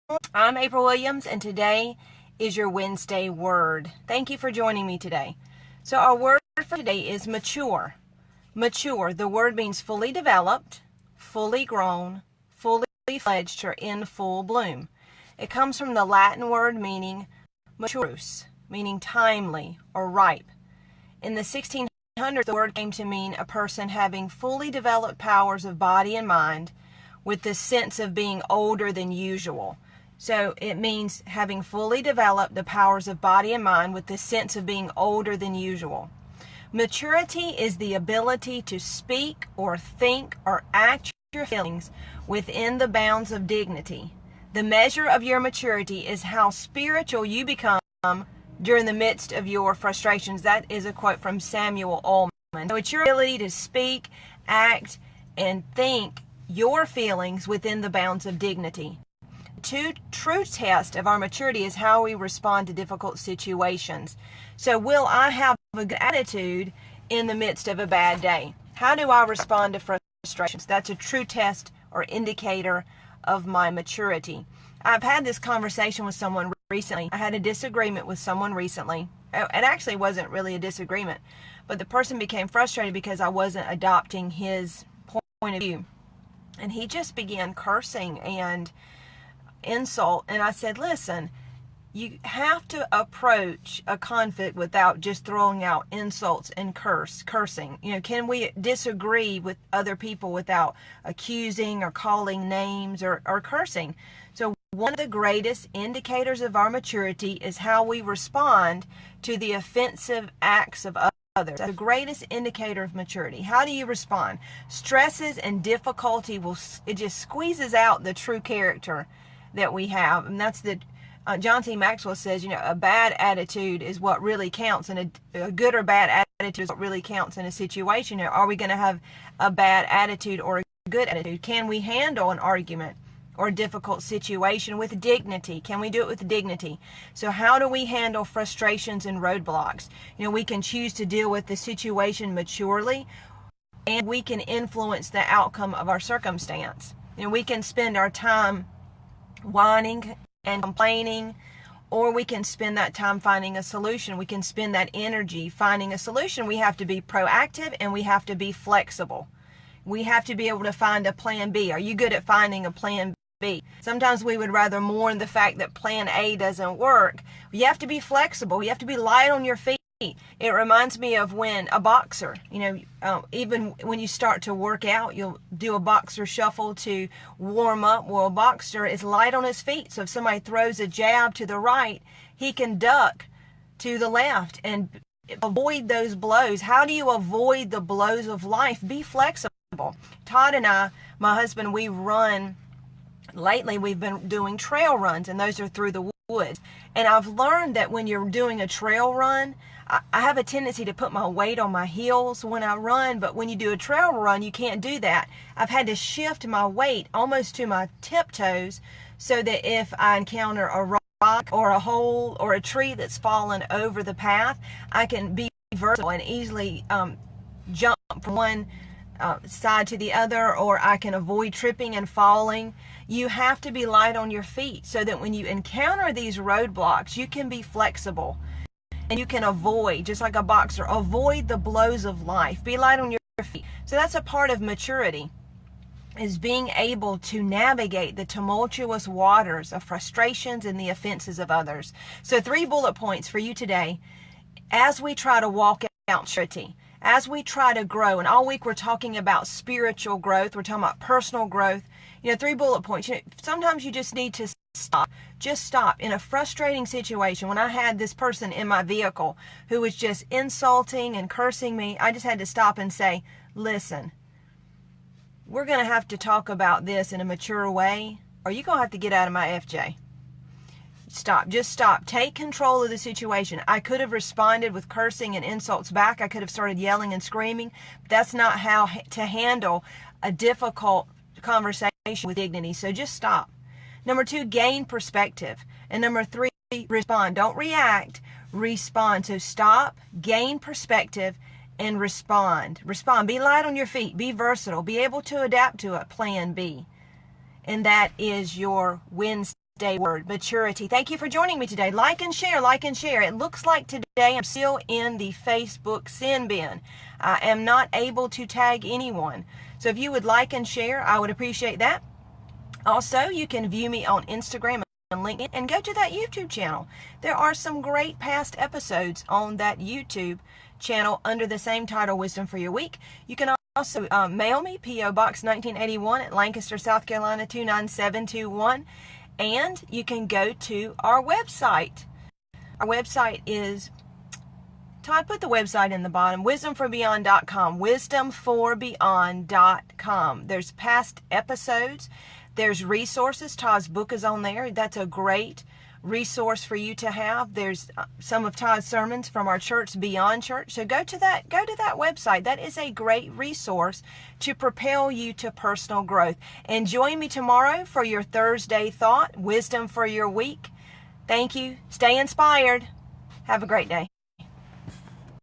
I'm April Williams, and today is your Wednesday word. Thank you for joining me today. So our word for today is mature. Mature. The word means fully developed, fully grown, fully fledged, or in full bloom. It comes from the Latin word meaning maturus, meaning timely or ripe. In the 1600s, the word came to mean a person having fully developed powers of body and mind with the sense of being older than usual. So it means having fully developed the powers of body and mind with the sense of being older than usual. Maturity is the ability to speak or think or act your feelings within the bounds of dignity. The measure of your maturity is how spiritual you become during the midst of your frustrations. That is a quote from Samuel Ullman. So it's your ability to speak, act, and think your feelings within the bounds of dignity. True test of our maturity is how we respond to difficult situations. So will I have a good attitude in the midst of a bad day? How do I respond to frustrations? That's a true test or indicator of my maturity. I've had this conversation with someone recently. I had a disagreement with someone recently. It actually wasn't really a disagreement, but the person became frustrated because I wasn't adopting his point of view. And he just began cursing and insult. And I said, listen, you have to approach a conflict without just throwing out insults and cursing. Can we disagree with other people without accusing or calling names or cursing? So one of the greatest indicators of our maturity is how we respond to the offensive acts of others. That's the greatest indicator of maturity. How do you respond? Stresses and difficulty it just squeezes out the true character that we have. And that's John C. Maxwell says, a bad attitude is what really counts, and a good or bad attitude is what really counts in a situation. Are we going to have a bad attitude or a good attitude? Can we handle an argument or a difficult situation with dignity? Can we do it with dignity? So how do we handle frustrations and roadblocks? We can choose to deal with the situation maturely, and we can influence the outcome of our circumstance. We can spend our time whining and complaining, or we can spend that time finding a solution. We can spend that energy finding a solution. We have to be proactive, and we have to be flexible. We have to be able to find a plan B. Are you good at finding a plan B? Sometimes we would rather mourn the fact that plan A doesn't work. You have to be flexible. You have to be light on your feet. It reminds me of when a boxer, even when you start to work out, you'll do a boxer shuffle to warm up. Well, a boxer is light on his feet. So if somebody throws a jab to the right, he can duck to the left and avoid those blows. How do you avoid the blows of life? Be flexible. Todd and I, my husband, we run. Lately, we've been doing trail runs, and those are through the woods. And I've learned that when you're doing a trail run, I have a tendency to put my weight on my heels when I run, but when you do a trail run, you can't do that. I've had to shift my weight almost to my tiptoes so that if I encounter a rock or a hole or a tree that's fallen over the path, I can be versatile and easily jump from one side to the other, or I can avoid tripping and falling. You have to be light on your feet so that when you encounter these roadblocks, you can be flexible and you can avoid, just like a boxer, avoid the blows of life. Be light on your feet. So that's a part of maturity, is being able to navigate the tumultuous waters of frustrations and the offenses of others. So 3 bullet points for you today as we try to walk out maturity. As we try to grow, and all week we're talking about spiritual growth, we're talking about personal growth. 3 bullet points. Sometimes you just need to stop. Just stop. In a frustrating situation, when I had this person in my vehicle who was just insulting and cursing me, I just had to stop and say, listen, we're going to have to talk about this in a mature way, or you're going to have to get out of my FJ. Stop. Just stop. Take control of the situation. I could have responded with cursing and insults back. I could have started yelling and screaming. But that's not how to handle a difficult conversation with dignity. So just stop. Number 2, gain perspective. And number 3, respond. Don't react. Respond. So stop, gain perspective, and respond. Respond. Be light on your feet. Be versatile. Be able to adapt to a plan B. And that is your Wednesday Wednesday word, maturity. Thank you for joining me today. Like and share, like and share. It looks like today I'm still in the Facebook sin bin. I am not able to tag anyone. So if you would like and share, I would appreciate that. Also, you can view me on Instagram and LinkedIn, and go to that YouTube channel. There are some great past episodes on that YouTube channel under the same title, Wisdom for Your Week. You can also mail me, P.O. Box 1981 at Lancaster, South Carolina 29721. And you can go to our website. Our website is, Todd, put the website in the bottom, wisdomforbeyond.com, wisdomforbeyond.com. There's past episodes. There's resources. Todd's book is on there. That's a great resource for you to have. There's some of Todd's sermons from our church, Beyond Church. So go to that website. That is a great resource to propel you to personal growth. And join me tomorrow for your Thursday thought, Wisdom for Your Week. Thank you. Stay inspired. Have a great day.